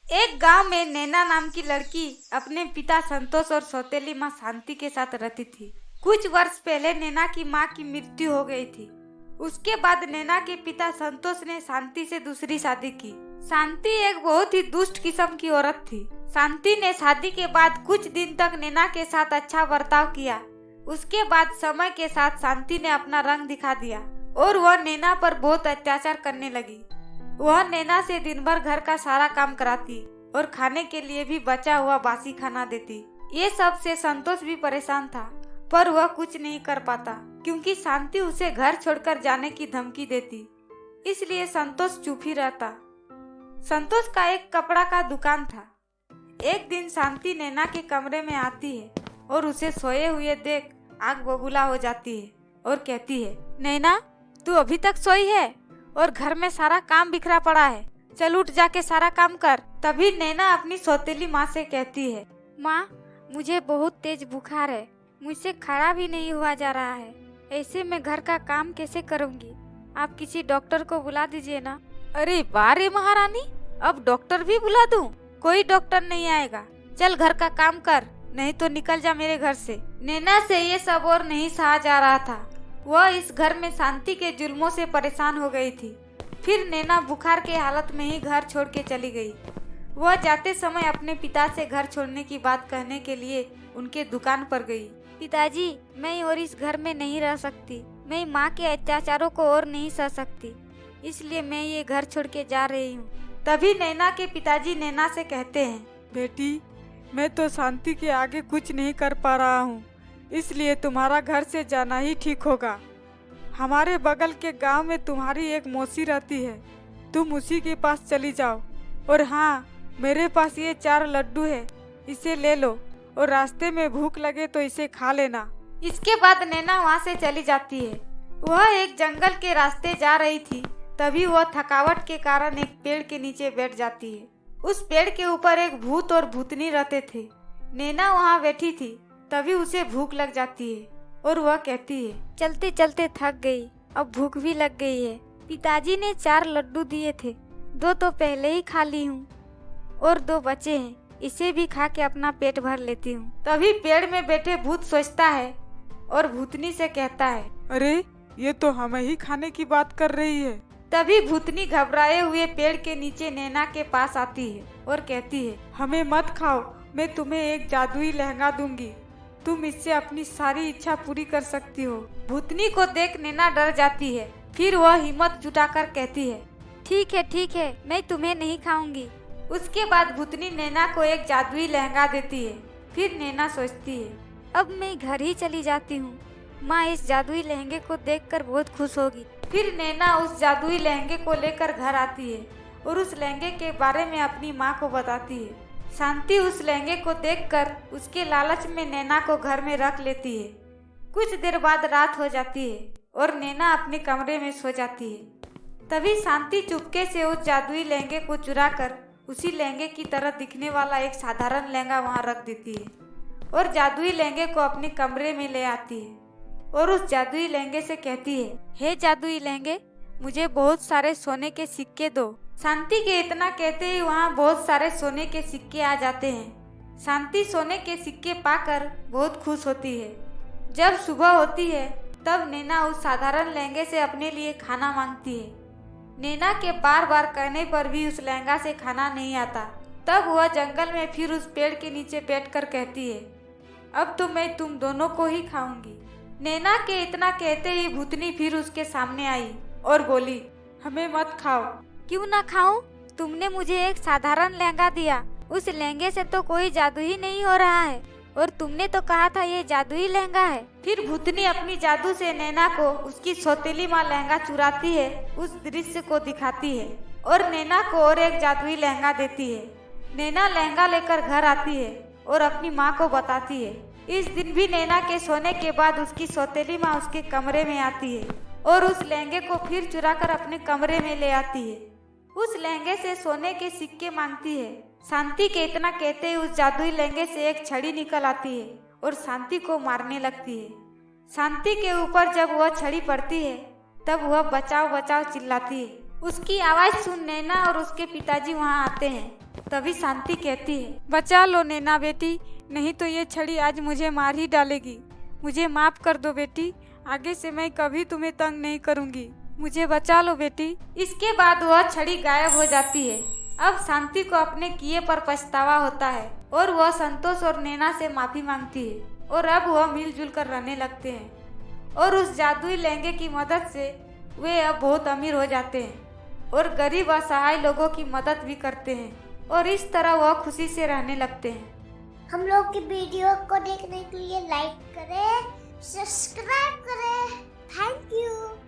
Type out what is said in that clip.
एक गांव में नैना नाम की लड़की अपने पिता संतोष और सौतेली माँ शांति के साथ रहती थी। कुछ वर्ष पहले नैना की माँ की मृत्यु हो गई थी। उसके बाद नैना के पिता संतोष ने शांति से दूसरी शादी की। शांति एक बहुत ही दुष्ट किस्म की औरत थी। शांति ने शादी के बाद कुछ दिन तक नैना के साथ अच्छा बर्ताव किया। उसके बाद समय के साथ शांति ने अपना रंग दिखा दिया और वह नैना पर बहुत अत्याचार करने लगी। वह नैना से दिन भर घर का सारा काम कराती और खाने के लिए भी बचा हुआ बासी खाना देती। ये सब से संतोष भी परेशान था, पर वह कुछ नहीं कर पाता क्योंकि शांति उसे घर छोड़कर जाने की धमकी देती। इसलिए संतोष चुप ही रहता। संतोष का एक कपड़ा का दुकान था। एक दिन शांति नैना के कमरे में आती है और उसे सोए हुए देख आग बबूला हो जाती है और कहती है, नैना तू अभी तक सोई है और घर में सारा काम बिखरा पड़ा है, चल उठ जाके सारा काम कर। तभी नैना अपनी सौतेली माँ से कहती है, माँ मुझे बहुत तेज बुखार है, मुझसे खड़ा भी नहीं हुआ जा रहा है, ऐसे में घर का काम कैसे करूँगी? आप किसी डॉक्टर को बुला दीजिए ना। अरे बारे महारानी, अब डॉक्टर भी बुला दूं? कोई डॉक्टर नहीं आएगा, चल घर का काम कर, नहीं तो निकल जा मेरे घर से। नैना से ये सब और नहीं सहा जा रहा था। वह इस घर में शांति के जुल्मों से परेशान हो गई थी। फिर नैना बुखार के हालत में ही घर छोड़ के चली गई। वह जाते समय अपने पिता से घर छोड़ने की बात कहने के लिए उनके दुकान पर गई। पिताजी, मैं और इस घर में नहीं रह सकती, मैं माँ के अत्याचारों को और नहीं सह सकती, इसलिए मैं ये घर छोड़ के जा रही हूँ। तभी नैना के पिताजी नैना से कहते हैं, बेटी, मैं तो शांति के आगे कुछ नहीं कर पा रहा हूँ, इसलिए तुम्हारा घर से जाना ही ठीक होगा। हमारे बगल के गांव में तुम्हारी एक मौसी रहती है, तुम उसी के पास चली जाओ। और हाँ, मेरे पास ये 4 लड्डू है, इसे ले लो और रास्ते में भूख लगे तो इसे खा लेना। इसके बाद नैना वहाँ से चली जाती है। वह एक जंगल के रास्ते जा रही थी, तभी वह थकावट के कारण एक पेड़ के नीचे बैठ जाती है। उस पेड़ के ऊपर एक भूत और भूतनी रहते थे। नैना वहाँ बैठी थी, तभी उसे भूख लग जाती है और वह कहती है, चलते चलते थक गई, अब भूख भी लग गई है। पिताजी ने 4 लड्डू दिए थे, 2 तो पहले ही खा ली हूँ और 2 बचे हैं, इसे भी खा के अपना पेट भर लेती हूँ। तभी पेड़ में बैठे भूत सोचता है और भूतनी से कहता है, अरे ये तो हमें ही खाने की बात कर रही है। तभी भूतनी घबराए हुए पेड़ के नीचे नैना के पास आती है और कहती है, हमें मत खाओ, मैं तुम्हें एक जादुई लहंगा दूंगी, तुम इससे अपनी सारी इच्छा पूरी कर सकती हो। भूतनी को देख नैना डर जाती है। फिर वह हिम्मत जुटाकर कहती है, ठीक है, मैं तुम्हें नहीं खाऊंगी। उसके बाद भूतनी नैना को एक जादुई लहंगा देती है। फिर नैना सोचती है, अब मैं घर ही चली जाती हूँ, माँ इस जादुई लहंगे को देखकर बहुत खुश होगी। फिर नैना उस जादुई लहंगे को लेकर घर आती है और उस लहंगे के बारे में अपनी माँ को बताती है। शांति उस लहंगे को देखकर उसके लालच में नैना को घर में रख लेती है। कुछ देर बाद रात हो जाती है और नैना अपने कमरे में सो जाती है। तभी शांति चुपके से उस जादुई लहंगे को चुराकर उसी लहंगे की तरह दिखने वाला एक साधारण लहंगा वहां रख देती है और जादुई लहंगे को अपने कमरे में ले आती है और उस जादुई लहंगे से कहती है, हे जादुई लहंगे, मुझे बहुत सारे सोने के सिक्के दो। शांति के इतना कहते ही वहाँ बहुत सारे सोने के सिक्के आ जाते हैं। शांति सोने के सिक्के पाकर बहुत खुश होती है। जब सुबह होती है तब नैना उस साधारण लहंगे से अपने लिए खाना मांगती है। नैना के बार बार कहने पर भी उस लहंगा से खाना नहीं आता। तब वह जंगल में फिर उस पेड़ के नीचे बैठकर कहती है, अब तो मैं तुम दोनों को ही खाऊंगी। नैना के इतना कहते ही भूतनी फिर उसके सामने आई और बोली, हमें मत खाओ। क्यों ना खाऊं? तुमने मुझे एक साधारण लहंगा दिया, उस लहंगे से तो कोई जादू ही नहीं हो रहा है और तुमने तो कहा था ये जादुई लहंगा है। फिर भूतनी अपनी जादू से नैना को उसकी सौतेली माँ लहंगा चुराती है, उस दृश्य को दिखाती है और नैना को और एक जादुई लहंगा देती है। नैना लहंगा लेकर घर आती है और अपनी माँ को बताती है। इस दिन भी नैना के सोने के बाद उसकी सौतेली माँ उसके कमरे में आती है और उस लहंगे को फिर चुराकर अपने कमरे में ले आती है। उस लहंगे से सोने के सिक्के मांगती है। शांति के इतना कहते ही उस जादुई लहंगे से एक छड़ी निकल आती है और शांति को मारने लगती है। शांति के ऊपर जब वह छड़ी पड़ती है तब वह बचाओ बचाओ चिल्लाती है। उसकी आवाज सुन नैना और उसके पिताजी वहां आते हैं। तभी शांति कहती है, बचा लो नैना बेटी, नहीं तो ये छड़ी आज मुझे मार ही डालेगी। मुझे माफ कर दो बेटी, आगे से मैं कभी तुम्हें तंग नहीं करूँगी। मुझे बचा लो बेटी। इसके बाद वह छड़ी गायब हो जाती है। अब शांति को अपने किए पर पछतावा होता है और वह संतोष और नैना से माफी मांगती है और अब वह मिलजुल कर रहने लगते हैं और उस जादुई लहंगे की मदद से वे अब बहुत अमीर हो जाते हैं और गरीब असहाय लोगों की मदद भी करते हैं और इस तरह वह खुशी से रहने लगते हैं। हम लोग की वीडियो को देखने के लिए लाइक करें, सब्सक्राइब करें। Thank you.